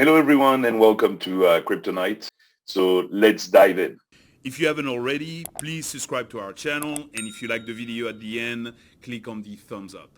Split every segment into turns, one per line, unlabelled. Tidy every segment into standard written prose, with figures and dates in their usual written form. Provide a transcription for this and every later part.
Hello, everyone, and welcome to Kryptonite. So let's dive in.
If you haven't already, please subscribe to our channel, and if you like the video at the end, click on the thumbs up.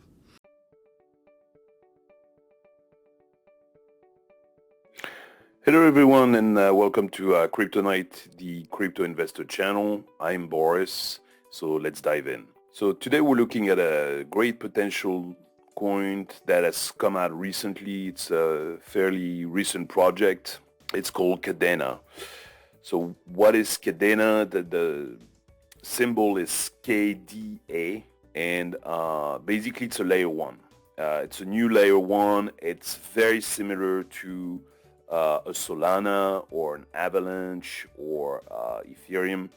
Hello, everyone, and welcome to Kryptonite, the crypto investor channel. I'm Boris, so let's dive in. So today we're looking at a great potential coin that has come out recently. It's a fairly recent project. It's called Cadena. So what is Cadena? The symbol is KDA, and basically it's a layer one. It's a new layer one. It's very similar to a Solana or an Avalanche or Ethereum.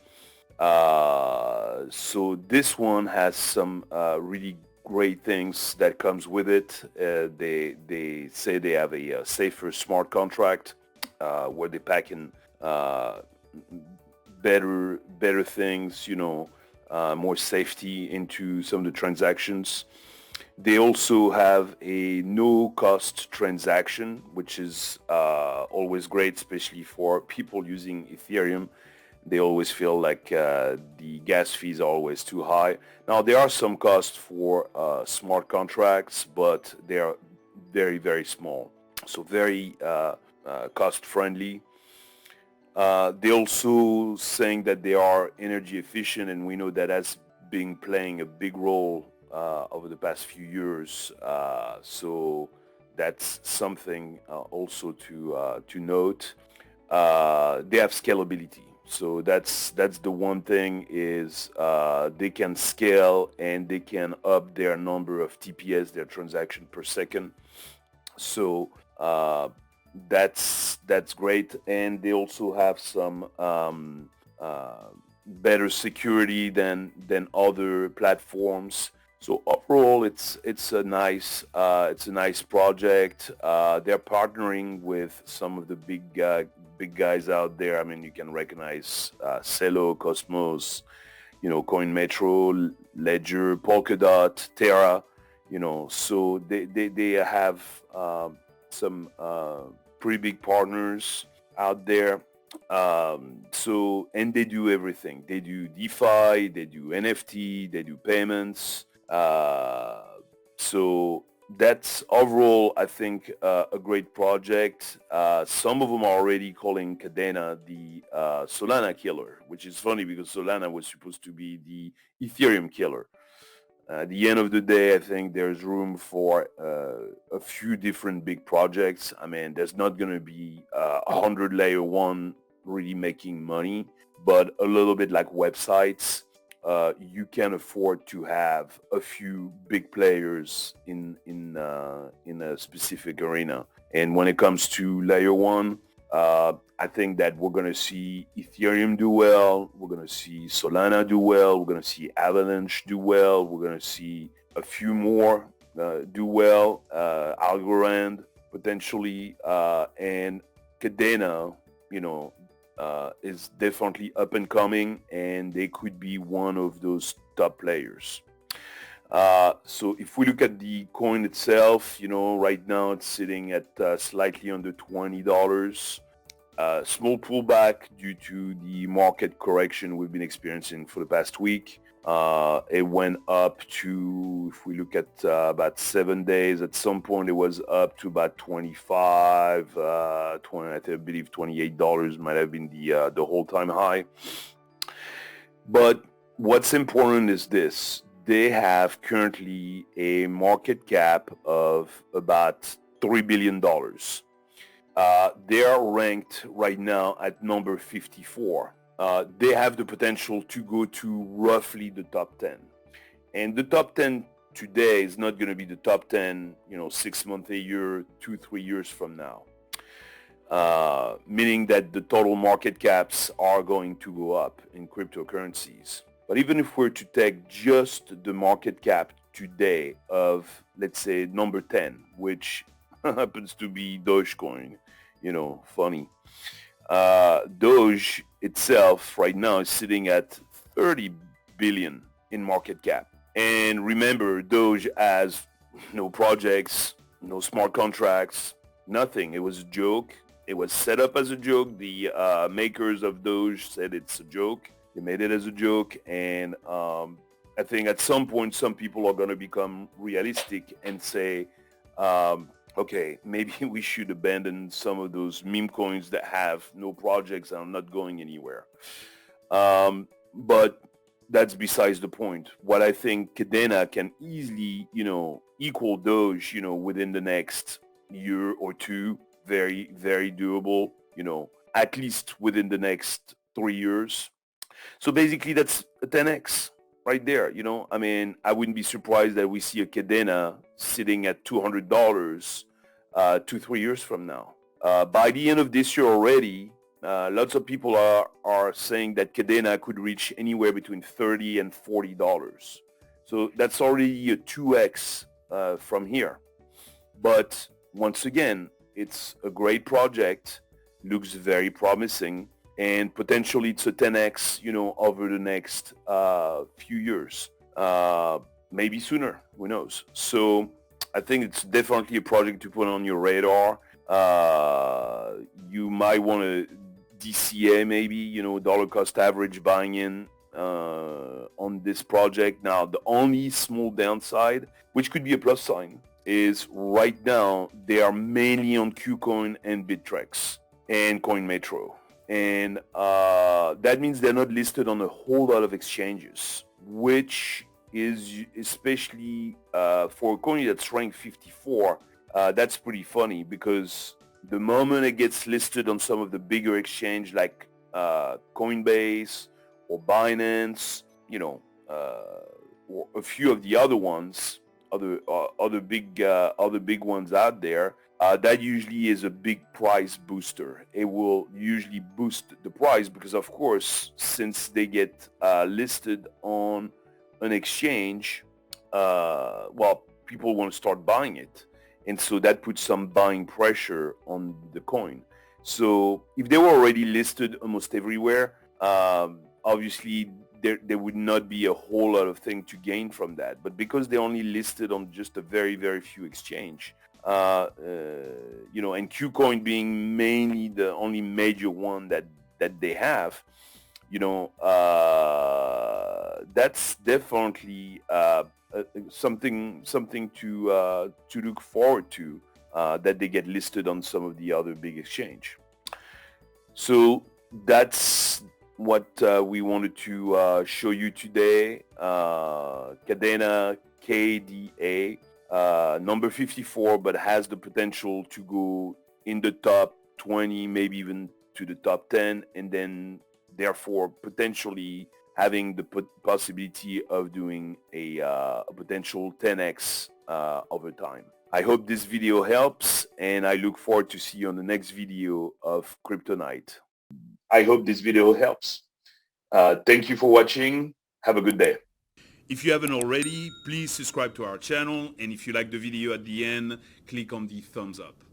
So this one has some really great things that comes with it. They say they have a safer smart contract where they pack in better things, more safety into some of the transactions. They also have a no-cost transaction, which is always great, especially for people using Ethereum. They always feel like the gas fees are always too high. Now, there are some costs for smart contracts, but they are very, very small. So very cost-friendly. They also saying that they are energy efficient, and we know that has been playing a big role over the past few years. So that's something also to note. They have scalability. So that's the one thing is they can scale and they can up their number of TPS, their transaction per second. So that's great, and they also have some better security than other platforms. So overall, it's a nice project. They're partnering with some of the big guys out there. I mean, you can recognize Celo, Cosmos, Coin Metro, Ledger, Polkadot, Terra. So they have some pretty big partners out there. And they do everything. They do DeFi, they do NFT, they do payments. So that's overall, I think, a great project. Some of them are already calling Cadena the Solana killer, which is funny because Solana was supposed to be the Ethereum killer. At the end of the day, I think there's room for a few different big projects. I mean, there's not going to be 100 layer one really making money, but a little bit like websites, you can afford to have a few big players in a specific arena. And when it comes to layer one, I think that we're going to see Ethereum do well. We're going to see Solana do well. We're going to see Avalanche do well. We're going to see a few more do well. Algorand potentially, and Cadena, is definitely up and coming, and they could be one of those top players. So if we look at the coin itself, right now it's sitting at slightly under $20. Small pullback due to the market correction we've been experiencing for the past week. It went up to, if we look at about 7 days, at some point it was up to about 25, 20, I believe $28 might have been the whole-time high. But what's important is this. They have currently a market cap of about $3 billion. They are ranked right now at number 54. They have the potential to go to roughly the top 10. And the top 10 today is not going to be the top 10, 6 months, a year, 2-3 years from now. Meaning that the total market caps are going to go up in cryptocurrencies. But even if we're to take just the market cap today of, let's say, number 10, which happens to be Dogecoin, funny. Doge itself right now is sitting at 30 billion in market cap. And remember, Doge has no projects, no smart contracts, Nothing. It was a joke. It was set up as a joke. The makers of Doge said it's a joke. They made it as a joke, and I think at some point some people are going to become realistic and say, okay, maybe we should abandon some of those meme coins that have no projects and are not going anywhere. But that's besides the point. What I think Cadena can easily, equal Doge, within the next year or two. Very, very doable, at least within the next 3 years. So basically that's a 10x right there. I mean, I wouldn't be surprised that we see a Cadena sitting at $200 2, 3 years from now. By the end of this year already, lots of people are saying that Cadena could reach anywhere between $30 and $40. So that's already a 2x from here. But once again, it's a great project, looks very promising, and potentially it's a 10x, over the next few years, maybe sooner. Who knows? So I think it's definitely a project to put on your radar. You might want to DCA maybe, dollar cost average buying in on this project. Now, the only small downside, which could be a plus sign, is right now they are mainly on KuCoin and Bittrex and CoinMetro. And that means they're not listed on a whole lot of exchanges, which is especially for a coin that's ranked 54, that's pretty funny because the moment it gets listed on some of the bigger exchange like Coinbase or Binance, or a few of the other ones, other big ones out there, that usually is a big price booster. It will usually boost the price because, of course, since they get listed on an exchange, people want to start buying it. And so that puts some buying pressure on the coin. So if they were already listed almost everywhere, obviously there would not be a whole lot of thing to gain from that. But because they only listed on just a very, very few exchange, and KuCoin being mainly the only major one that they have, that's definitely something to look forward to, that they get listed on some of the other big exchange. So that's what we wanted to show you today. Cadena, KDA, number 54, but has the potential to go in the top 20, maybe even to the top 10, and then therefore potentially having the possibility of doing a potential 10x over time. I hope this video helps, and I look forward to see you on the next video of Kryptonite. I hope this video helps. Thank you for watching. Have a good day.
If you haven't already, please subscribe to our channel, and if you like the video at the end, click on the thumbs up.